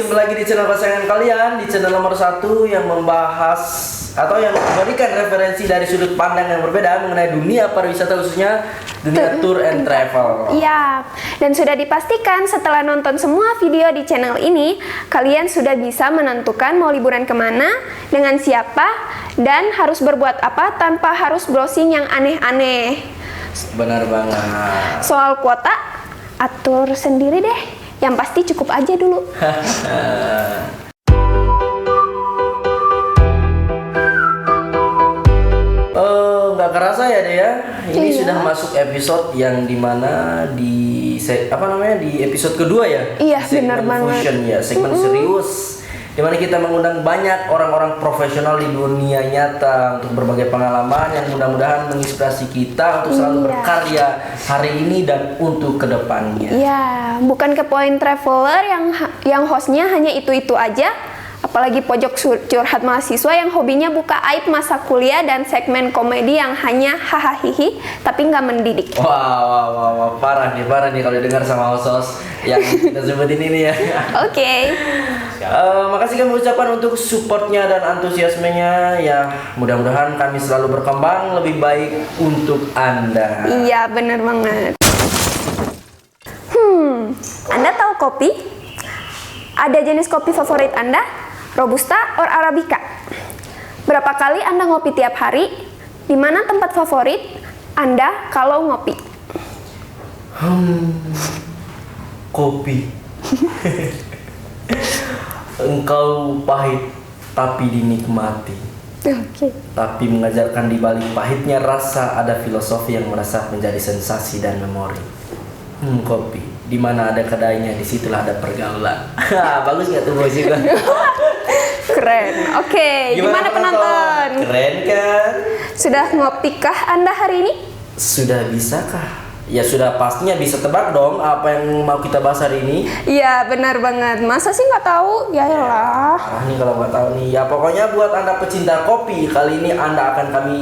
berjumpa lagi di channel kesayangan kalian, di channel nomor 1 yang membahas atau yang memberikan referensi dari sudut pandang yang berbeda mengenai dunia pariwisata, khususnya dunia tour and travel. Iya, dan sudah dipastikan setelah nonton semua video di channel ini, kalian sudah bisa menentukan mau liburan kemana, dengan siapa, dan harus berbuat apa tanpa harus browsing yang aneh-aneh. Benar banget. Soal kuota, atur sendiri deh. Yang pasti cukup aja dulu. Nggak kerasa ya deh ya. Ini Iya. sudah masuk episode yang dimana di episode kedua ya. Iya, Segmen benar banget. Fusion ya, segmen serius. Dimana kita mengundang banyak orang-orang profesional di dunia nyata untuk berbagai pengalaman yang mudah-mudahan menginspirasi kita untuk selalu Iya. berkarya hari ini dan untuk kedepannya. Iya, bukan ke point traveler yang hostnya hanya itu-itu aja. Apalagi pojok curhat mahasiswa yang hobinya buka aib masa kuliah dan segmen komedi yang hanya hahaha tapi nggak mendidik. Wah, parah nih kalau dengar sama host yang kita sebutin ini ya. Oke. Makasih kami ucapkan untuk supportnya dan antusiasmenya ya. Mudah-mudahan kami selalu berkembang lebih baik untuk Anda. Iya, bener banget. Anda tahu kopi? Ada jenis kopi favorit Anda? Robusta or Arabica? Berapa kali Anda ngopi tiap hari? Di mana tempat favorit Anda kalau ngopi? Kopi. Engkau pahit tapi dinikmati. Oke. Tapi mengajarkan di balik pahitnya rasa ada filosofi yang merasa menjadi sensasi dan memori. Kopi. Di mana ada kedainya, disitulah ada pergaulan. Bagus nggak tuh bos juga? Keren. Oke, gimana penonton? Keren kan? Sudah ngopikah Anda hari ini? Sudah bisakah? Ya sudah pastinya bisa tebak dong apa yang mau kita bahas hari ini. Iya, benar banget. Masa sih nggak tahu? Ya elah. Parah nih kalau nggak tahu nih. Ya pokoknya buat Anda pecinta kopi, kali ini Anda akan kami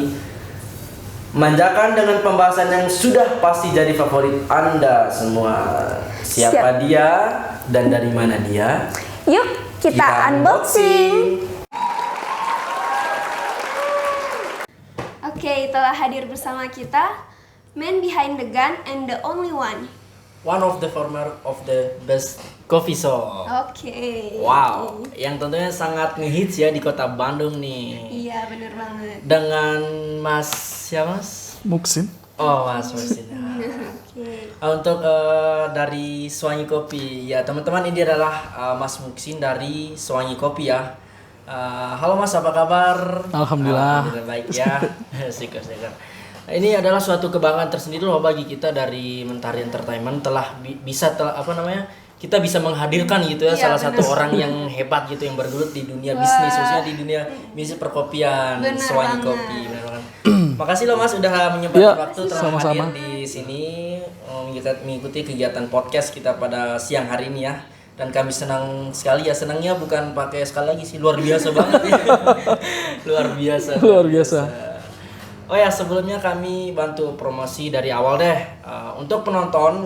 manjakan dengan pembahasan yang sudah pasti jadi favorit Anda semua. Siapa dia dan dari mana dia? Yuk, kita unboxing. Oke, telah hadir bersama kita man behind the gun and the only one. One of the former of the best coffee shop. Oke. Wow, yang tentunya sangat ngehits ya di kota Bandung nih. Iya, bener banget. Dengan Mas siapa Mas? Muksin. Oh, Mas Muksin. Oke. Untuk dari Swangi Kopi ya teman-teman, ini adalah Mas Muksin dari Swangi Kopi ya. Halo Mas, apa kabar? Alhamdulillah. Baik ya. Syukur. Ini adalah suatu kebanggaan tersendiri loh bagi kita dari Mentari Entertainment kita bisa menghadirkan gitu ya, Iya, salah bener. satu orang yang hebat gitu yang bergelut di dunia bisnis, khususnya di dunia bisnis perkopian. Bener Swangi banget. Kopi, benar banget. Makasih loh Mas udah menyempatkan Ya, waktu telah sama-sama. hadir di sini mengikuti kegiatan podcast kita pada siang hari ini ya. Dan kami senang sekali ya, senangnya bukan pakai sekali lagi sih, luar biasa banget ya. Luar biasa. Oh ya, sebelumnya kami bantu promosi dari awal deh. Untuk penonton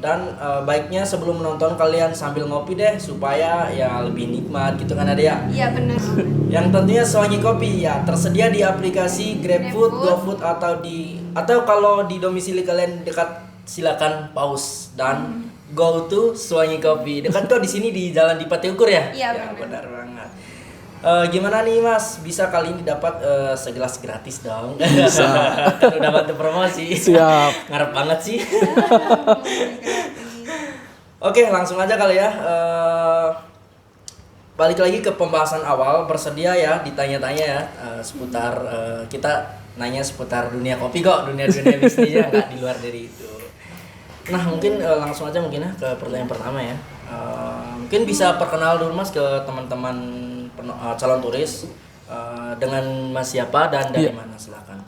dan baiknya sebelum menonton kalian sambil ngopi deh supaya ya lebih nikmat gitu kan ada ya. Iya, bener. Yang tentunya Swangi Kopi ya tersedia di aplikasi GrabFood, GoFood atau kalau di domisili kalian dekat silakan pause dan go to Swangi Kopi. Dekat kok di sini di Jalan Dipati Ukur ya? Iya, Ya, benar. benar banget. Gimana nih Mas, bisa kali ini dapat segelas gratis dong? Bisa. Kan udah bantu promosi. Siap. Ngarep banget sih. Oke, langsung aja kali ya. Balik lagi ke pembahasan awal, bersedia ya ditanya-tanya ya seputar kita nanya seputar dunia kopi kok, dunia bisnisnya nggak di luar dari itu. Nah mungkin langsung aja mungkin ya ke pertanyaan pertama ya. Mungkin bisa perkenal dulu Mas ke teman-teman calon turis dengan Mas siapa dan dari mana, silakan.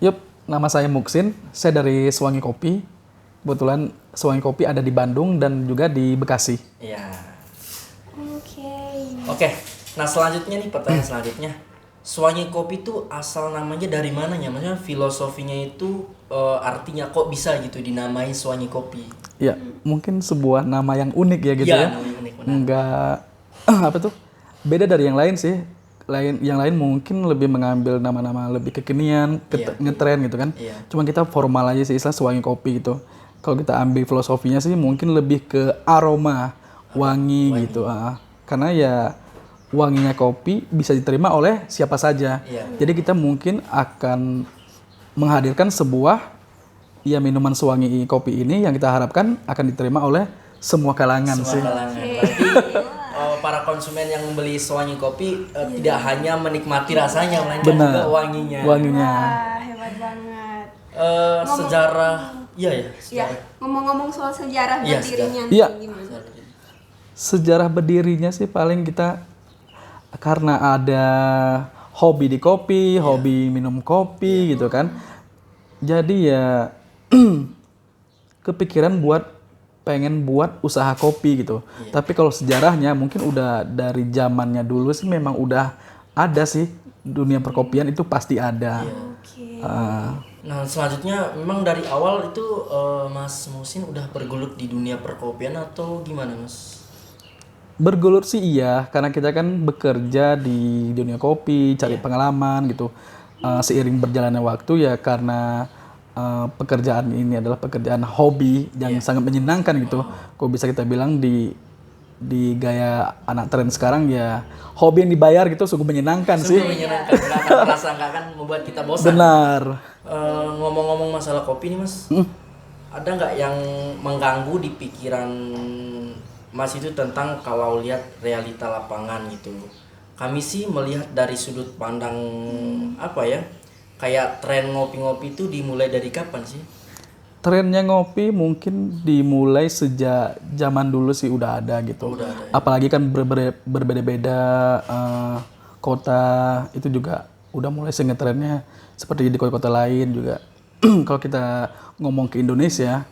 Yup, nama saya Muksin. Saya dari Swangi Kopi. Kebetulan Swangi Kopi ada di Bandung dan juga di Bekasi. Iya. Oke. Oke. Nah selanjutnya nih pertanyaan selanjutnya. Swangi Kopi itu asal namanya dari mananya? Maksudnya filosofinya itu artinya kok bisa gitu dinamai Swangi Kopi? Ya, mungkin sebuah nama yang unik ya gitu ya. Namanya unik. nggak apa tuh, beda dari yang lain sih. Yang lain mungkin lebih mengambil nama-nama lebih kekinian, ngetren gitu kan. Cuma kita formal aja sih, istilah Sewangi Kopi gitu. Kalau kita ambil filosofinya sih mungkin lebih ke aroma, wangi gitu. Karena ya wanginya kopi bisa diterima oleh siapa saja. Jadi kita mungkin akan menghadirkan sebuah minuman sewangi kopi ini yang kita harapkan akan diterima oleh semua kalangan sih. Berarti para konsumen yang membeli Sewangi Kopi tidak hanya menikmati rasanya, melainkan juga wanginya. Wah, hebat banget. Sejarah, Ngomong-ngomong soal sejarah berdirinya Iya. gimana? Sejarah berdirinya sih paling kita karena ada hobi di kopi, hobi minum kopi gitu kan. Jadi ya kepikiran pengen buat usaha kopi gitu. Tapi kalau sejarahnya mungkin udah dari zamannya dulu sih memang udah ada sih, dunia perkopian itu pasti ada. Nah selanjutnya memang dari awal itu Mas Muhsin udah bergelut di dunia perkopian atau gimana Mas? Bergelut sih iya, karena kita kan bekerja di dunia kopi, cari pengalaman gitu. Seiring berjalannya waktu ya karena pekerjaan ini adalah pekerjaan hobi yang sangat menyenangkan gitu. Kok bisa kita bilang di gaya anak tren sekarang ya hobi yang dibayar gitu sungguh menyenangkan sih. Menyenangkan, nggak akan membuat kita bosan. Benar. Ngomong-ngomong masalah kopi nih Mas, ada nggak yang mengganggu di pikiran Mas itu tentang kalau lihat realita lapangan gitu? Kami sih melihat dari sudut pandang kayak tren ngopi-ngopi itu dimulai dari kapan sih? Trennya ngopi mungkin dimulai sejak zaman dulu sih udah ada gitu. Apalagi kan berbeda-beda kota itu juga udah mulai trennya seperti di kota-kota lain juga. Kalau kita ngomong ke Indonesia,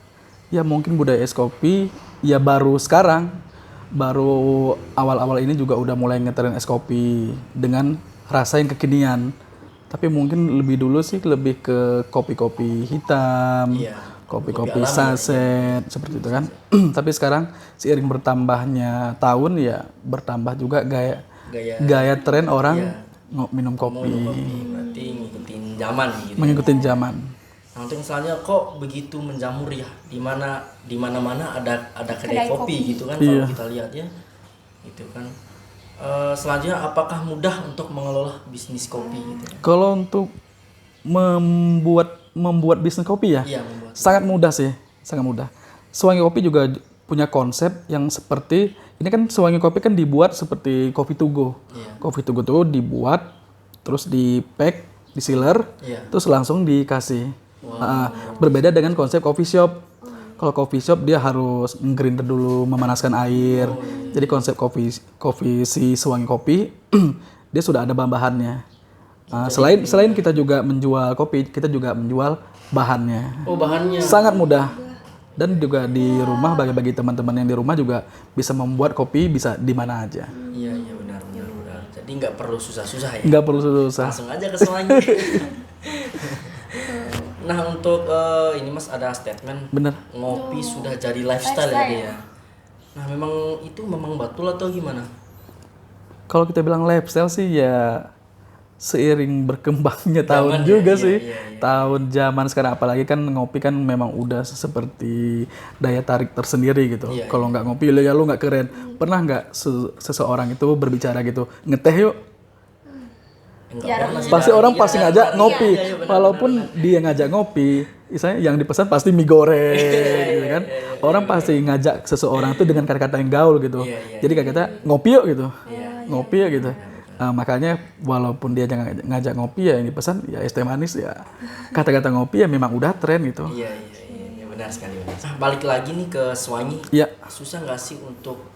ya mungkin budaya es kopi ya baru sekarang, baru awal-awal ini juga udah mulai ngetren es kopi dengan rasa yang kekinian. Tapi mungkin lebih dulu sih lebih ke kopi-kopi hitam, kopi-kopi saset seperti itu kan. Tapi sekarang seiring bertambahnya tahun ya bertambah juga gaya tren orang minum kopi. Berarti ngikutin zaman gitu. Mengikutin zaman. Nah, untuk misalnya kok begitu menjamur ya, di mana-mana ada kedai kopi gitu kan kalau kita lihat ya. Gitu kan. Selanjutnya apakah mudah untuk mengelola bisnis kopi gitu? Kalau untuk membuat bisnis kopi ya, sangat mudah sih, sangat mudah. Sewangi Kopi juga punya konsep yang seperti ini kan. Sewangi Kopi kan dibuat seperti kopi to go. Kopi to go tuh dibuat, terus di pack, di sealer, terus langsung dikasih. Berbeda dengan konsep coffee shop. Kalau coffee shop dia harus grinder dulu, memanaskan air. Jadi konsep kopi si Sewangi Kopi dia sudah ada bahan-bahannya. Selain kita juga menjual kopi, kita juga menjual bahannya. Oh, bahannya. Sangat mudah. Dan juga di rumah bagi teman-teman yang di rumah juga bisa membuat kopi bisa di mana aja. Iya benar. Jadi nggak perlu susah-susah ya. Nggak perlu susah. Langsung aja ke Sewangi. Nah untuk ini Mas ada statement. Bener. Ngopi sudah jadi lifestyle ya dia. Nah memang betul atau gimana? Kalau kita bilang lifestyle sih ya seiring berkembangnya tahun juga sih. Tahun zaman sekarang apalagi kan ngopi kan memang udah seperti daya tarik tersendiri gitu. Kalau nggak ngopi ya lu nggak keren. Pernah nggak seseorang itu berbicara gitu, ngeteh yuk? Pasti orang pasti ngajak ngopi. Walaupun dia ngajak ngopi, misalnya yang dipesan pasti mie goreng gitu kan. Orang pasti ngajak seseorang tuh dengan kata-kata yang gaul gitu. Jadi kata ngopi yuk gitu. Ngopi yuk gitu. Makanya walaupun dia ngajak ngopi ya yang dipesan ya es teh manis ya. Kata-kata ngopi ya memang udah tren gitu. Iya benar sekali. Nah, balik lagi nih ke Sewangi. Susah nggak sih untuk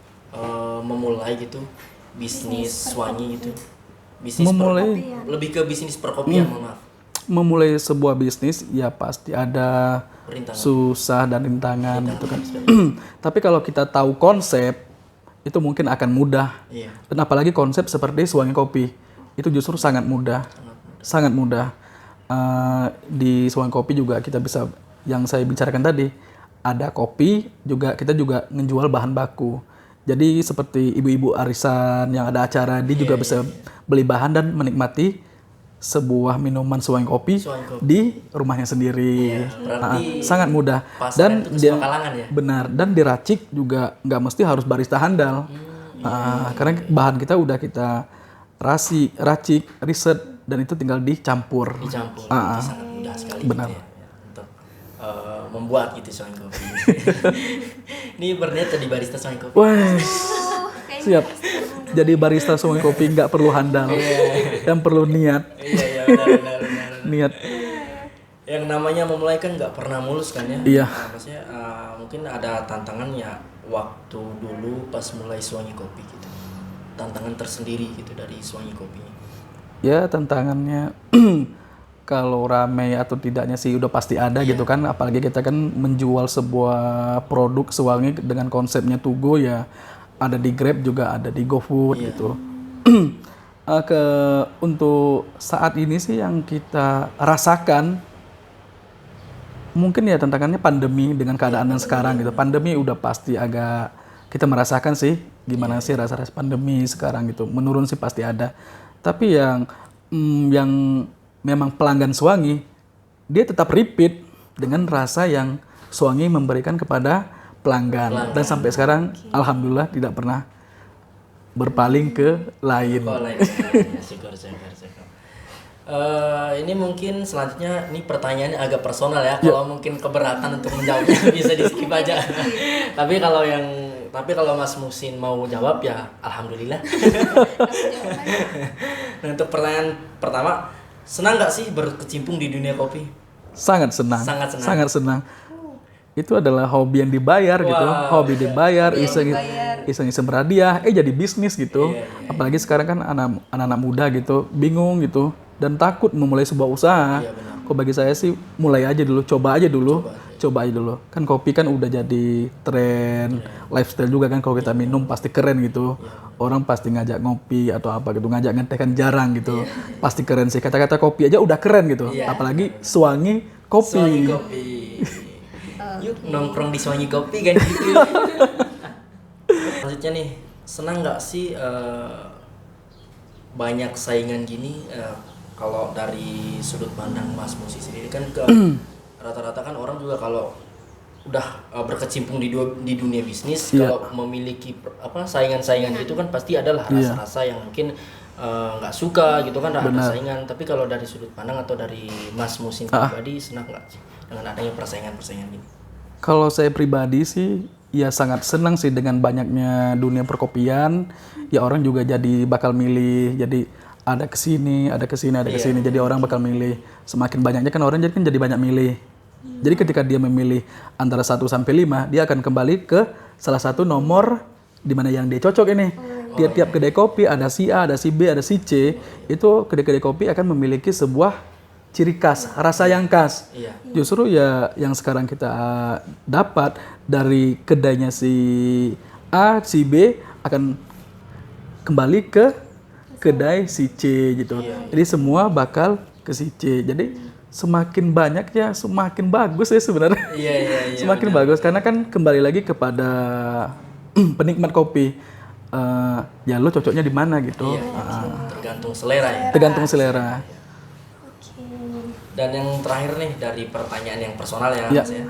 memulai gitu bisnis Sewangi gitu? Lebih ke bisnis perkopian, maaf. Memulai sebuah bisnis ya pasti ada susah dan rintangan gitu kan. Tapi kalau kita tahu konsep itu mungkin akan mudah. Dan apalagi konsep seperti Sewangi Kopi itu justru sangat mudah. Sangat mudah. Di Sewangi Kopi juga kita bisa yang saya bicarakan tadi, ada kopi juga, kita juga ngejual bahan baku. Jadi seperti ibu-ibu arisan yang ada acara, dia juga bisa beli bahan dan menikmati sebuah minuman suwangi kopi di rumahnya sendiri. Berarti Sangat mudah. dan itu semua kalangan ya. Benar, dan diracik juga nggak mesti harus barista handal. Karena bahan kita udah kita racik, riset, dan itu tinggal dicampur. Itu sangat mudah sekali. Benar. Gitu ya, untuk membuat gitu suwangi kopi. Ini berniat jadi barista suwangi kopi. Wah, siap. Jadi barista suwangi kopi nggak perlu handal, yang perlu niat. Iya benar. Niat. Yang namanya memulai kan nggak pernah mulus kan ya. Iya. Maksudnya mungkin ada tantangan ya waktu dulu pas mulai suwangi kopi gitu. Tantangan tersendiri gitu dari suwangi kopinya. Ya tantangannya kalau ramai atau tidaknya sih udah pasti ada gitu kan. Apalagi kita kan menjual sebuah produk suwangi dengan konsepnya to go ya. Ada di Grab juga, ada di GoFood gitu. Untuk saat ini sih yang kita rasakan mungkin ya tantangannya pandemi dengan keadaan yang sekarang gitu. Pandemi udah pasti agak kita merasakan sih gimana sih rasa-rasa pandemi sekarang gitu. Menurun sih pasti ada. Tapi yang memang pelanggan suwangi, dia tetap repeat dengan rasa yang suwangi memberikan kepada pelanggan. Dan sampai sekarang alhamdulillah tidak pernah berpaling ke lain. Syukur. Ini mungkin selanjutnya ini pertanyaannya agak personal ya. Kalau mungkin keberatan untuk menjawabnya bisa di skip aja. Tapi kalau Mas Musin mau jawab ya alhamdulillah. Nah, untuk pertanyaan pertama, senang nggak sih berkecimpung di dunia kopi? Sangat senang. Sangat senang. Itu adalah hobi yang dibayar gitu, hobi dibayar, iseng-iseng berhadiah, jadi bisnis gitu. Apalagi sekarang kan anak-anak muda gitu, bingung gitu dan takut memulai sebuah usaha. Kok bagi saya sih mulai aja dulu, coba aja dulu. Kan kopi kan udah jadi tren, lifestyle juga kan kalau kita minum pasti keren gitu. Orang pasti ngajak ngopi atau apa gitu, ngajak ngeteh kan jarang gitu. Pasti keren sih, kata-kata kopi aja udah keren gitu. Apalagi suwangi kopi. Yuk nongkrong di suwangi kopi kan gitu. Maksudnya nih, senang nggak sih banyak saingan gini? Kalau dari sudut pandang Mas Musi sendiri kan rata-rata kan orang juga kalau udah berkecimpung di dunia bisnis, kalau memiliki saingan-saingan gitu kan pasti adalah rasa-rasa yang mungkin nggak suka gitu kan, ada saingan. Tapi kalau dari sudut pandang atau dari Mas Musin pribadi, senang nggak sih dengan adanya persaingan-persaingan ini? Kalau saya pribadi sih ya sangat senang sih dengan banyaknya dunia perkopian. Ya orang juga jadi bakal milih, jadi ada kesini. Jadi orang bakal milih. Semakin banyaknya kan orang jadi banyak milih. Jadi ketika dia memilih antara 1 sampai 5, dia akan kembali ke salah satu nomor di mana yang dia cocok ini. Tiap kedai kopi ada si A, ada si B, ada si C. Itu kedai-kedai kopi akan memiliki sebuah ciri khas, rasa yang khas. Justru ya yang sekarang kita dapat dari kedainya si A, si B akan kembali ke kedai si C gitu. Jadi semua bakal ke si C. Jadi semakin banyak ya semakin bagus ya sebenarnya. Semakin bagus karena kan kembali lagi kepada penikmat kopi. Ya lo cocoknya di mana gitu. Tergantung selera ya. Tergantung selera. Dan yang terakhir nih dari pertanyaan yang personal ya, Mas ya.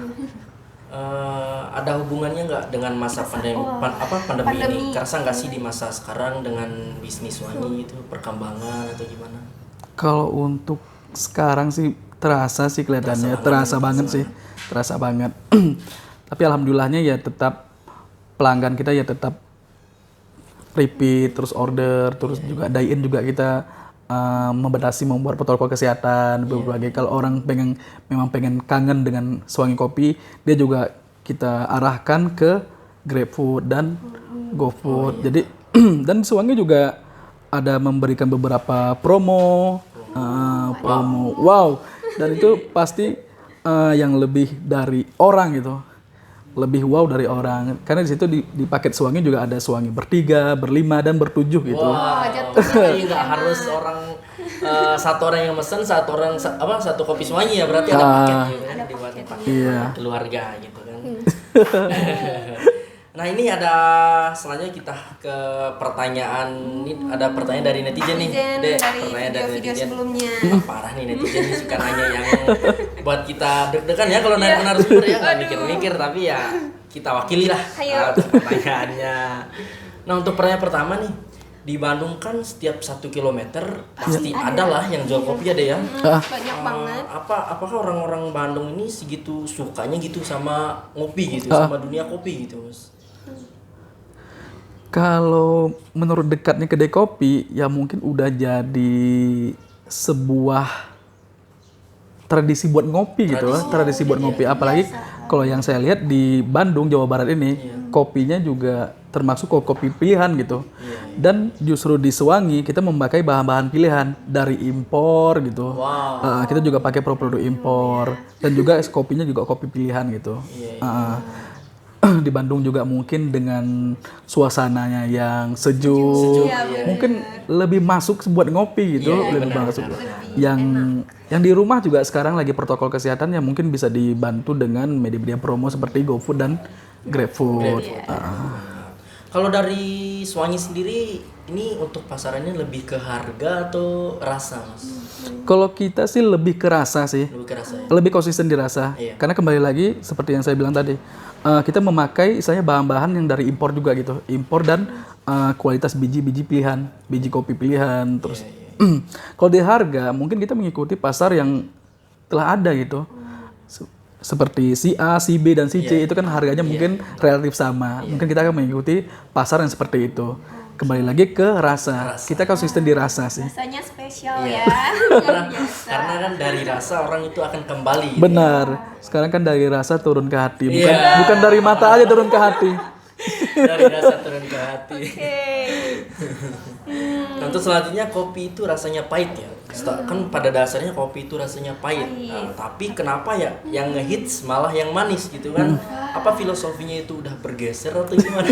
Ada hubungannya nggak dengan masa pandemi ini? Kerasa nggak sih di masa sekarang dengan bisnis suwangi itu perkembangan atau gimana? Kalau untuk sekarang sih terasa sih kelihatannya, terasa banget. Tapi alhamdulillahnya ya tetap pelanggan kita ya tetap repeat, terus order, terus juga dine-in juga kita membatasi membuat protokol kesehatan berbagai. Kalau orang memang pengen kangen dengan suwangi kopi, dia juga kita arahkan ke GrabFood dan GoFood. Jadi dan suwangi juga ada memberikan beberapa promo. Wow. Dan itu pasti yang lebih dari orang gitu. Lebih wow dari orang. Karena di situ di paket suwangi juga ada suwangi bertiga, berlima, dan bertujuh gitu. Jadi nggak harus satu orang yang mesen, satu kopi suwangi ya, berarti ada paket gitu kan, dibuat paket keluarga gitu kan. Nah ini ada selanjutnya kita ke pertanyaan. Ini ada pertanyaan dari netizen nih. Dek, dari pertanyaan dari video-video netizen. sebelumnya. Parah nih netizen ini suka nanya yang buat kita deg-degan ya kalau nanya narasumber ya nggak mikir-mikir tapi ya kita wakili lah untuk pertanyaannya. Nah untuk pertanyaan pertama nih, di Bandung kan setiap 1 kilometer pasti ada lah yang jual kopi ada ya. Banyak banget. Apakah orang-orang Bandung ini segitu sukanya gitu sama ngopi gitu, sama dunia kopi gitu Mas? Kalau menurut dekatnya kedai kopi, ya mungkin udah jadi sebuah tradisi buat ngopi gitu lah. Tradisi buat ngopi. Apalagi kalau yang saya lihat di Bandung, Jawa Barat ini, kopinya juga termasuk kopi pilihan gitu. Dan justru di Sewangi kita memakai bahan-bahan pilihan dari impor gitu. Kita juga pakai produk impor. Dan juga kopinya juga kopi pilihan gitu. Di Bandung juga mungkin dengan suasananya yang sejuk, mungkin lebih masuk buat ngopi gitu, lebih masuk. Yang di rumah juga sekarang lagi protokol kesehatan yang mungkin bisa dibantu dengan media-media promo seperti GoFood dan GrabFood. Kalau dari Sewangi sendiri ini untuk pasarannya lebih ke harga atau rasa Mas? Kalau kita sih lebih ke rasa sih. Lebih ke rasa ya? Lebih konsisten di rasa. Karena kembali lagi seperti yang saya bilang tadi, kita memakai misalnya bahan-bahan yang dari impor juga gitu. Impor dan kualitas biji-biji pilihan, biji kopi pilihan. Terus kalau di harga mungkin kita mengikuti pasar yang telah ada gitu. Seperti si A, si B, dan si C itu kan harganya mungkin relatif sama. Mungkin kita akan mengikuti pasar yang seperti itu. Kembali lagi ke rasa. Kita konsisten di rasa sih. Rasanya spesial ya. Karena kan dari rasa orang itu akan kembali. Benar. Sekarang kan dari rasa turun ke hati. Bukan dari mata aja turun ke hati. Dari rasa turun ke hati. Untuk selanjutnya kopi itu rasanya pahit ya. Kan pada dasarnya kopi itu rasanya pahit. Nah, tapi kenapa ya yang ngehits malah yang manis gitu kan? Apa filosofinya itu udah bergeser atau gimana?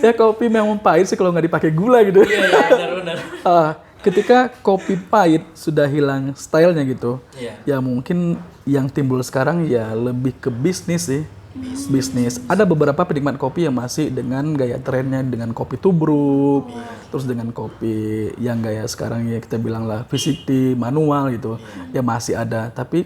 Ya kopi memang pahit sih kalau nggak dipakai gula gitu. Iya benar-benar. Ketika kopi pahit sudah hilang stylenya gitu, ya mungkin yang timbul sekarang ya lebih ke bisnis sih. Bisnis. Ada beberapa penikmat kopi yang masih dengan gaya trennya dengan kopi tubruk, terus dengan kopi yang gaya sekarang ya kita bilang lah VCT manual gitu, ya masih ada. Tapi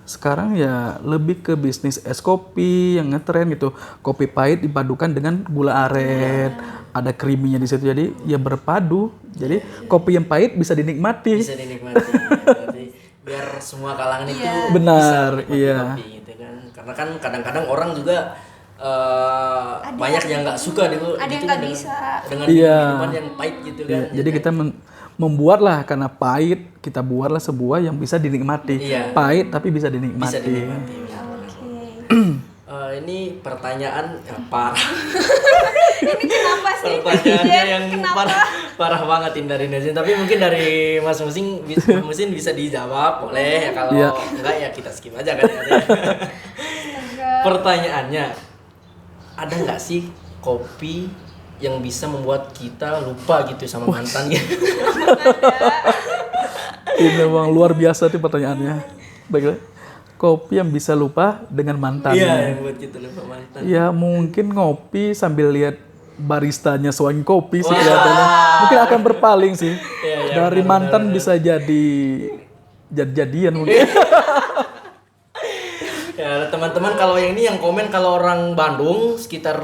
sekarang ya lebih ke bisnis es kopi yang ngetren gitu, kopi pahit dipadukan dengan gula aren, ada creamy-nya di situ, jadi ya berpadu. Jadi kopi yang pahit bisa dinikmati. Bisa dinikmati. Berarti biar semua kalangan itu benar, bisa kopi gitu kan. Karena kan kadang-kadang orang juga banyak yang nggak suka gitu, ada yang nggak bisa dengan minuman yang pahit gitu kan. Jadi kita membuatlah karena pahit, kita buatlah sebuah yang bisa dinikmati. Pahit tapi bisa dinikmati. Bisa dinikmati. Ini pertanyaan parah. Ini kenapa sih? Pertanyaannya yang parah banget ini dari netizen. Tapi mungkin dari Mas Musin bisa dijawab, boleh ya. Kalau enggak ya kita skip aja kan. Pertanyaannya, ada nggak sih kopi yang bisa membuat kita lupa gitu sama mantannya? Ini memang luar biasa tuh pertanyaannya. Baiklah. Kopi yang bisa lupa dengan mantannya. Iya, yang buat kita lupa mantan. Ya mungkin ngopi sambil lihat baristanya Sewangi Kopi sih kelihatannya. Mungkin akan berpaling sih. Dari mantan bisa jadian mungkin. Ya teman-teman, kalau yang ini yang komen kalau orang Bandung sekitar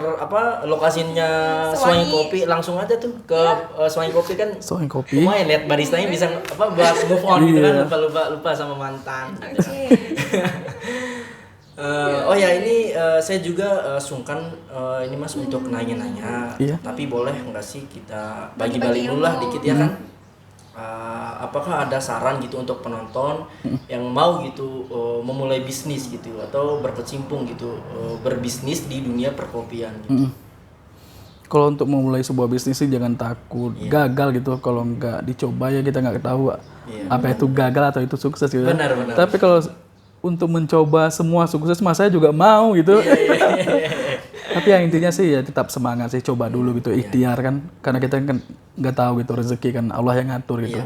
lokasinya Sewangi Kopi, langsung aja tuh ke Sewangi Kopi kan. Sewangi Kopi. Lumayan lihat baristanya bisa buat move on gitu kan, lupa sama mantan. Oh ya ini saya juga sungkan ini Mas untuk nanya-nanya. Tapi boleh nggak sih kita bagi-bagi dulu lah dikit ya kan? Apakah ada saran gitu untuk penonton yang mau gitu memulai bisnis gitu atau berkecimpung gitu berbisnis di dunia perkopian gitu? Kalau untuk memulai sebuah bisnis sih jangan takut gagal gitu. Kalau nggak dicoba ya kita nggak tahu apa itu gagal atau itu sukses gitu. Benar. Tapi kalau untuk mencoba semua sukses, mas saya juga mau gitu. Tapi yang intinya sih ya tetap semangat sih, coba dulu gitu, ikhtiar kan, karena kita kan nggak tahu gitu, rezeki kan Allah yang ngatur gitu.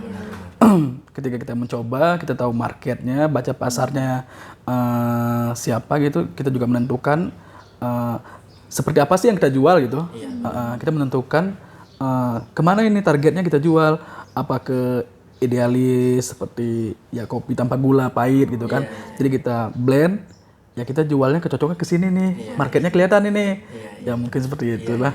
Ketika kita mencoba, kita tahu marketnya, baca pasarnya siapa gitu, kita juga menentukan seperti apa sih yang kita jual gitu. Kita menentukan kemana ini targetnya kita jual, apa ke idealis seperti ya kopi tanpa gula pahit gitu kan. Jadi kita blend, ya kita jualnya kecocoknya ke sini nih, marketnya kelihatan ini. Ya mungkin seperti itulah.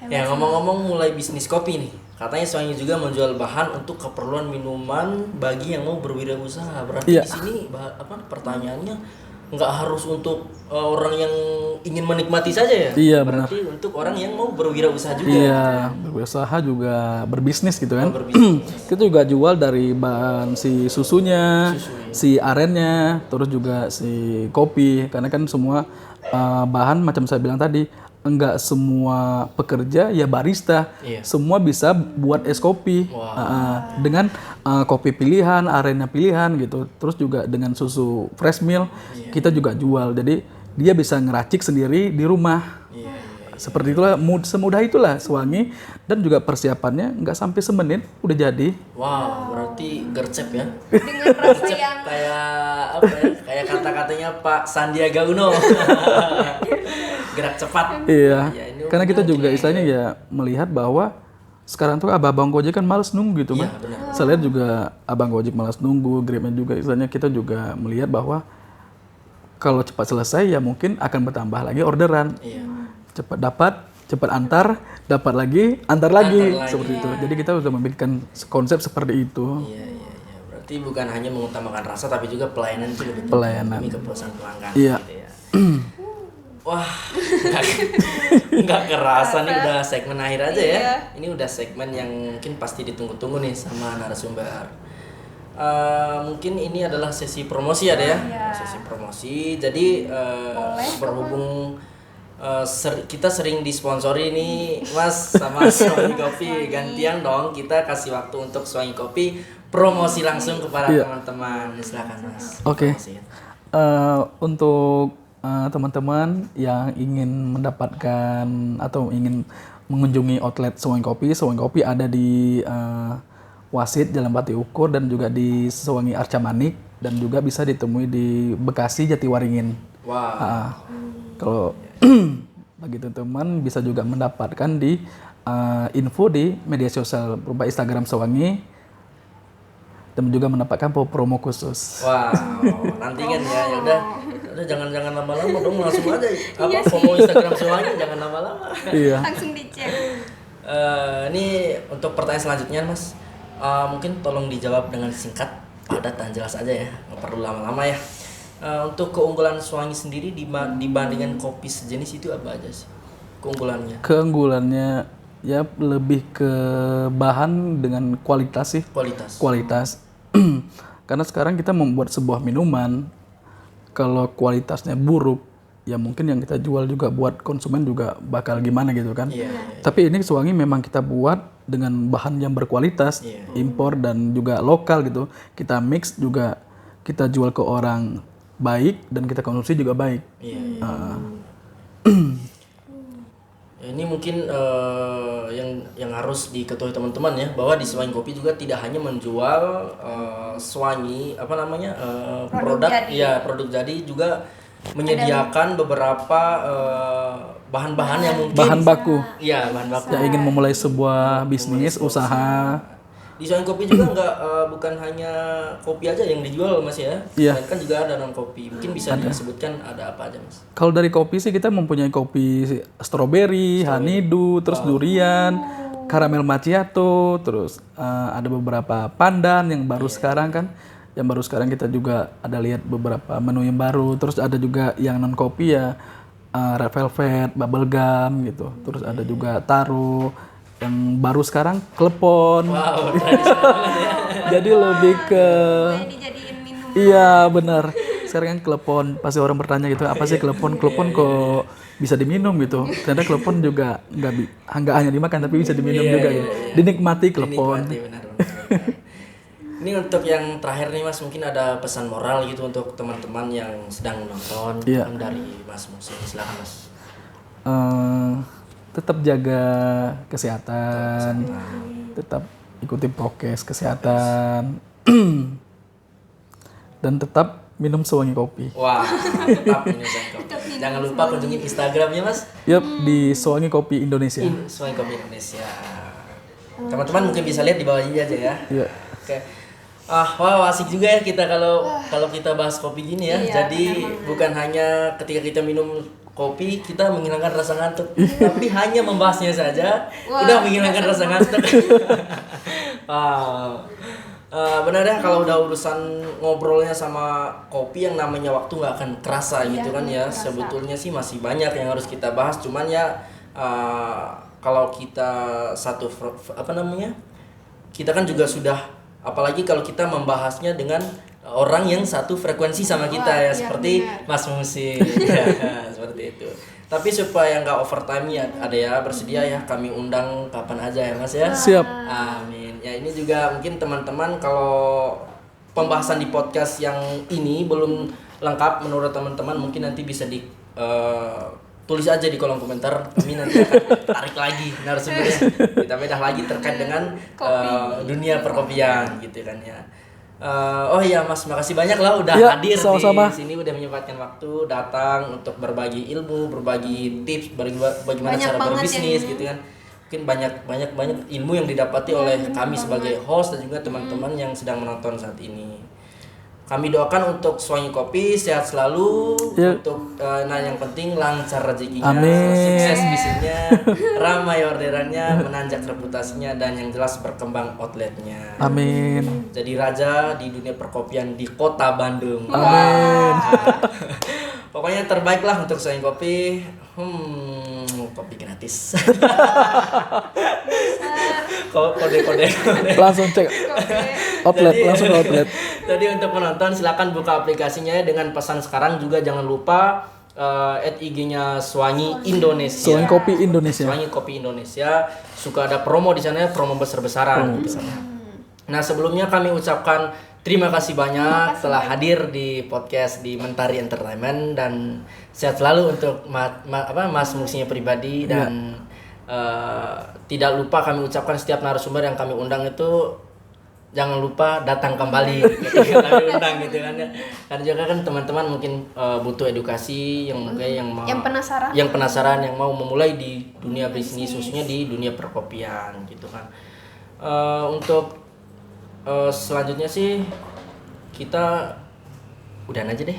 Ya ngomong-ngomong mulai bisnis kopi nih, katanya Sewangi juga menjual bahan untuk keperluan minuman bagi yang mau berwirausaha. Berarti di sini pertanyaannya nggak harus untuk orang yang ingin menikmati saja ya? Iya, berarti benar. untuk orang yang mau berwirausaha juga. Iya, berusaha juga berbisnis gitu kan. Berbisnis. Kita juga jual dari bahan si susunya, si arennya, terus juga si kopi. Karena kan semua bahan macam saya bilang tadi, enggak semua pekerja ya barista. Semua bisa buat es kopi. Dengan kopi pilihan, arennya pilihan gitu. Terus juga dengan susu fresh milk kita juga jual. Jadi dia bisa ngeracik sendiri di rumah. Seperti itulah, semudah itulah Sewangi, dan juga persiapannya nggak sampai semenit udah jadi. Wow, berarti gercep ya? Dengan rasa yang Kayak apa ya? Kayak kata-katanya Pak Sandiaga Uno. Gerak cepat. Iya, Ya, ini karena kita juga istilahnya ya melihat bahwa sekarang tuh abang Gojek kan malas nunggu gitu, Mas. Saya lihat juga abang Gojek malas nunggu, Grabnya juga istilahnya kita juga melihat bahwa kalau cepat selesai ya mungkin akan bertambah lagi orderan. Cepat dapat, cepat antar, dapat lagi, antar lagi. Seperti itu. Jadi kita sudah membuat konsep seperti itu. Iya. Berarti bukan hanya mengutamakan rasa tapi juga pelayanan itu lebih Pelayanan. demi kepuasan pelanggan. Iya. Gitu ya. Wah, nggak kerasa nih udah segmen akhir aja ya. Ini udah segmen yang mungkin pasti ditunggu-tunggu nih sama narasumber. Mungkin ini adalah sesi promosi ada ya, sesi promosi. Jadi berhubung kita sering disponsori nih Mas sama Sewangi Kopi, gantian dong kita kasih waktu untuk Sewangi Kopi promosi langsung kepada teman-teman. Silakan Mas. Oke. Promosi. Untuk teman-teman yang ingin mendapatkan atau ingin mengunjungi outlet Sewangi Kopi ada di Wasit Jalan Bati Ukur dan juga di Sewangi Arca Manik, dan juga bisa ditemui di Bekasi Jatiwaringin. Wow. Kalau bagi teman-teman bisa juga mendapatkan di info di media sosial berupa Instagram Sewangi, dan juga mendapatkan promo khusus. Wow, nanti kan ya udah jangan lama-lama dong, langsung aja promo Instagram Sewangi, jangan lama-lama. Iya. langsung dicek. Ini untuk pertanyaan selanjutnya Mas, mungkin tolong dijawab dengan singkat, padat dan jelas aja ya, nggak perlu lama-lama ya. Untuk keunggulan Sewangi sendiri dibandingkan kopi sejenis itu apa aja sih keunggulannya? Keunggulannya ya lebih ke bahan dengan kualitas sih. Kualitas. Karena sekarang kita membuat sebuah minuman, kalau kualitasnya buruk, ya mungkin yang kita jual juga buat konsumen juga bakal gimana gitu kan. Tapi ini Sewangi memang kita buat dengan bahan yang berkualitas, impor dan juga lokal gitu. Kita mix juga, kita jual ke orang baik dan kita konsumsi juga baik. Ini mungkin yang harus diketahui teman-teman ya, bahwa di Sewangi Kopi juga tidak hanya menjual Sewangi produk jadi. Produk jadi, juga menyediakan beberapa bahan-bahan yang mungkin Bahan baku. Iya, bahan baku. Yang ingin memulai sebuah bisnis, usaha. Di Sewangi Kopi juga bukan hanya kopi aja yang dijual Mas ya. Iya. Kan juga ada non kopi. Mungkin bisa disebutkan ada apa aja Mas? Kalau dari kopi sih kita mempunyai kopi strawberry, honeydew, terus durian, caramel macchiato, terus ada beberapa pandan yang baru sekarang kan. Yang baru sekarang kita juga ada lihat beberapa menu yang baru. Terus ada juga yang non kopi ya, red velvet, bubble gum gitu. Terus ada juga taro. Yang baru sekarang klepon. Wow, tradisional banget ya. Jadi lebih ke Dijadiin minum. iya benar. Sekarang kan klepon, pasti orang bertanya gitu, apa sih klepon? Klepon kok bisa diminum gitu. Ternyata klepon juga nggak hanya dimakan tapi bisa diminum juga gitu. Dinikmati klepon. Dinikmati, benar. Ini untuk yang terakhir nih Mas, mungkin ada pesan moral gitu untuk teman-teman yang sedang menonton dari Mas Musin. Silakan Mas. Tetap jaga kesehatan, tetap ikuti prokes kesehatan, dan tetap minum Sewangi Kopi. Wah, tetap minum Sewangi Kopi. Jangan lupa kunjungin Instagramnya Mas. Yap, di Sewangi Kopi Indonesia. Sewangi Kopi Indonesia. Teman-teman mungkin bisa lihat di bawah ini aja ya. Iya. Oke. Wow, asik juga ya kita kalau kita bahas kopi gini ya. Iya, Jadi bukan hanya ketika kita minum kopi kita menghilangkan rasa ngantuk, tapi hanya membahasnya saja udah menghilangkan rasa ngantuk. Wow. Benar ya kalau udah urusan ngobrolnya sama kopi yang namanya waktu nggak akan kerasa gitu kan ya. Sebetulnya sih masih banyak yang harus kita bahas, cuman ya kalau kita kita kan juga sudah, apalagi kalau kita membahasnya dengan orang yang satu frekuensi sama kita ya, seperti Mas Musi. Ya, seperti itu. Tapi supaya nggak overtime ya, ada ya bersedia ya kami undang kapan aja ya Mas ya. Siap. Amin. Ya ini juga mungkin teman-teman kalau pembahasan di podcast yang ini belum lengkap menurut teman-teman, mungkin nanti bisa tulis aja di kolom komentar, kami nanti akan tarik lagi narasumbernya, kita bedah lagi terkait dengan dunia perkopian gitu kan ya. Oh iya Mas, makasih banyak lah udah hadir sama-sama. di sini, udah menyempatkan waktu datang untuk berbagi ilmu, berbagi tips, bagaimana cara berbisnis gitu kan. Mungkin banyak ilmu yang didapati oleh kami sebagai host dan juga teman-teman yang sedang menonton saat ini. Kami doakan untuk Sewangi Kopi sehat selalu, untuk yang penting lancar rezekinya, sukses bisnisnya, ramai orderannya, menanjak reputasinya, dan yang jelas berkembang outletnya. Amin. Jadi raja di dunia perkopian di kota Bandung. Amin. Pokoknya terbaik lah untuk Sewangi Kopi. Kopi gratis. Kode. Langsung cek outlet, langsung ke outlet. Jadi untuk penonton silakan buka aplikasinya ya, dengan pesan sekarang juga jangan lupa add IG-nya Sewangi Indonesia. Sewangi Kopi Indonesia. Sewangi Kopi Indonesia. Suka ada promo di sana, promo besar-besaran. Nah, sebelumnya kami ucapkan terima kasih banyak telah hadir di podcast di Mentari Entertainment, dan sehat selalu untuk Mas Musinya pribadi, dan tidak lupa kami ucapkan setiap narasumber yang kami undang itu jangan lupa datang kembali ketika kami undang gitu kan ya. Karena juga kan teman-teman mungkin butuh edukasi yang mungkin yang penasaran yang mau memulai di dunia bisnis, khususnya di dunia perkopian gitu kan. Untuk selanjutnya sih kita udahan aja deh.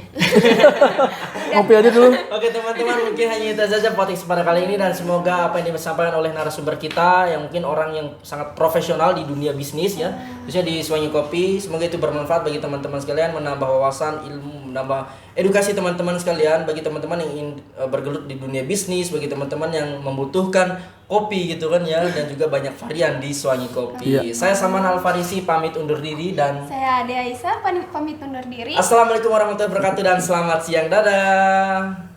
Ngopi aja dulu. Oke teman-teman, mungkin hanya itu saja podcast pada kali ini, dan semoga apa yang disampaikan oleh narasumber kita yang mungkin orang yang sangat profesional di dunia bisnis ya, khususnya di Sewangi Kopi, semoga itu bermanfaat bagi teman-teman sekalian, menambah wawasan, ilmu, menambah edukasi teman-teman sekalian, bagi teman-teman yang ingin bergelut di dunia bisnis, bagi teman-teman yang membutuhkan kopi gitu kan ya, dan juga banyak varian di Sewangi Kopi. Saya Saman Alfarisi pamit undur diri, dan saya Ade Aisyah pamit undur diri. Assalamualaikum warahmatullahi wabarakatuh dan selamat siang. Dadah.